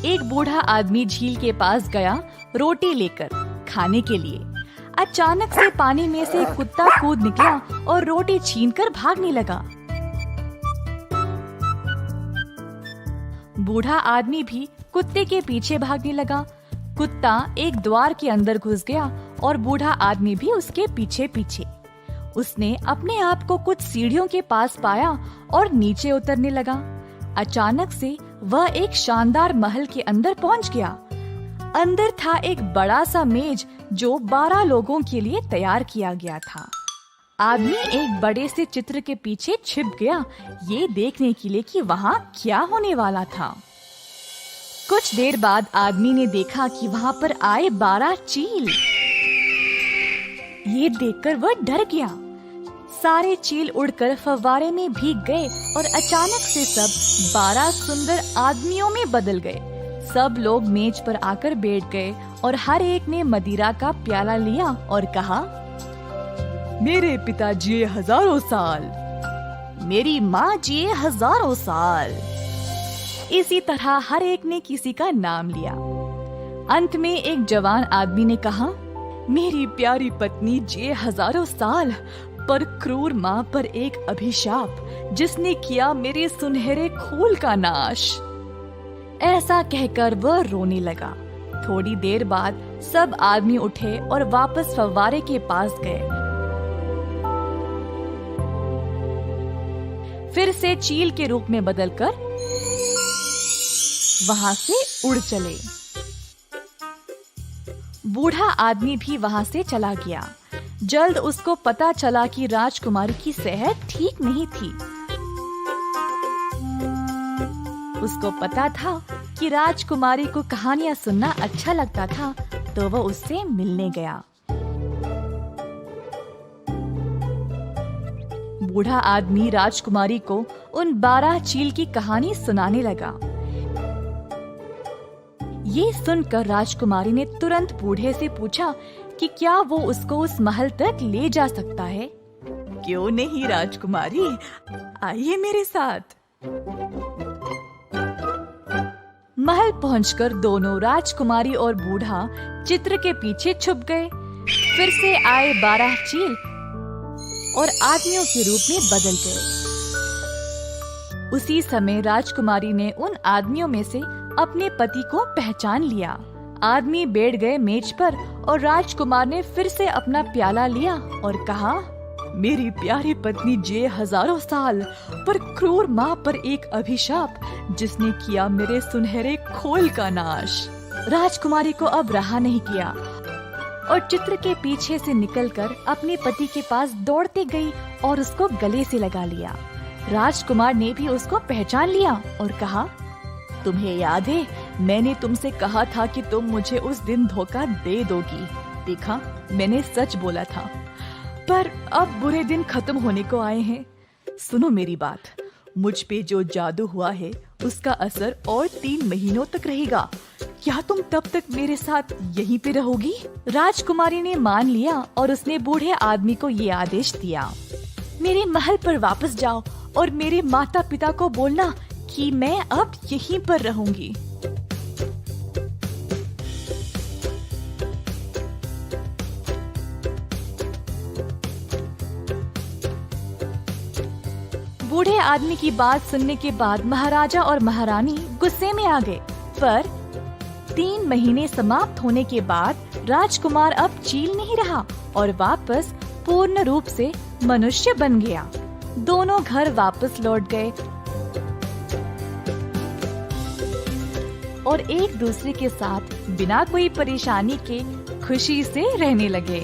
एक बूढ़ा आदमी झील के पास गया रोटी लेकर खाने के लिए। अचानक से पानी में से एक कुत्ता कूद निकला और रोटी छीनकर भागने लगा। बूढ़ा आदमी भी कुत्ते के पीछे भागने लगा। कुत्ता एक द्वार के अंदर घुस गया और बूढ़ा आदमी भी उसके पीछे पीछे। उसने अपने आप को कुछ सीढ़ियों के पास पाया और नीचे उतरने लगा। अचानक से वह एक शानदार महल के अंदर पहुंच गया। अंदर था एक बड़ा सा मेज जो 12 लोगों के लिए तैयार किया गया था। आदमी एक बड़े से चित्र के पीछे छिप गया, ये देखने के लिए कि वहाँ क्या होने वाला था। कुछ देर बाद आदमी ने देखा कि वहाँ पर आए 12 चील। ये देखकर वह डर गया। सारे चील उड़कर फव्वारे में भीग गए और अचानक से सब 12 सुंदर आदमियों में बदल गए। सब लोग मेज पर आकर बैठ गए और हर एक ने मदिरा का प्याला लिया और कहा, मेरे पिता जिए हजारों साल, मेरी माँ जिए हजारों साल। इसी तरह हर एक ने किसी का नाम लिया। अंत में एक जवान आदमी ने कहा, मेरी प्यारी पत्नी जिए हजारों साल, पर क्रूर माँ पर एक अभिशाप जिसने किया मेरे सुनहरे खोल का नाश। ऐसा कहकर वह रोने लगा। थोड़ी देर बाद सब आदमी उठे और वापस फव्वारे के पास गए। फिर से चील के रूप में बदलकर वहां से उड़ चले। बूढ़ा आदमी भी वहां से चला गया। जल्द उसको पता चला कि राजकुमारी की सेहत ठीक नहीं थी। उसको पता था कि राजकुमारी को कहानियां सुनना अच्छा लगता था, तो वह उससे मिलने गया। बूढ़ा आदमी राजकुमारी को उन 12 चील की कहानी सुनाने लगा। ये सुनकर राजकुमारी ने तुरंत बूढ़े से पूछा कि क्या वो उसको उस महल तक ले जा सकता है। क्यों नहीं राजकुमारी, आइए मेरे साथ। महल पहुंचकर दोनों राजकुमारी और बूढ़ा चित्र के पीछे छुप गए। फिर से आए 12 चील और आदमियों के रूप में बदल गए। उसी समय राजकुमारी ने उन आदमियों में से अपने पति को पहचान लिया। आदमी बैठ गए मेज पर और राजकुमार ने फिर से अपना प्याला लिया और कहा, मेरी प्यारी पत्नी जिए हजारों साल, पर क्रूर माँ पर एक अभिशाप जिसने किया मेरे सुनहरे खोल का नाश। राजकुमारी को अब रहा नहीं किया और चित्र के पीछे से निकलकर अपने पति के पास दौड़ते गई और उसको गले से लगा लिया। राजकुमार ने भी उसको पहचान लिया और कहा, तुम्हें याद है, मैंने तुमसे कहा था कि तुम मुझे उस दिन धोखा दे दोगी। देखा, मैंने सच बोला था। पर अब बुरे दिन खत्म होने को आए हैं। सुनो मेरी बात, मुझ पे जो जादू हुआ है उसका असर और 3 महीनों तक रहेगा। क्या तुम तब तक मेरे साथ यहीं पे रहोगी? राजकुमारी ने मान लिया और उसने बूढ़े आदमी को ये आदेश दिया, मेरे महल पर वापस जाओ और मेरे माता पिता को बोलना कि मैं अब यहीं पर रहूंगी। बूढ़े आदमी की बात सुनने के बाद महाराजा और महारानी गुस्से में आ गए। पर 3 महीने समाप्त होने के बाद राजकुमार अब चील नहीं रहा और वापस पूर्ण रूप से मनुष्य बन गया। दोनों घर वापस लौट गए और एक दूसरे के साथ बिना कोई परेशानी के खुशी से रहने लगे।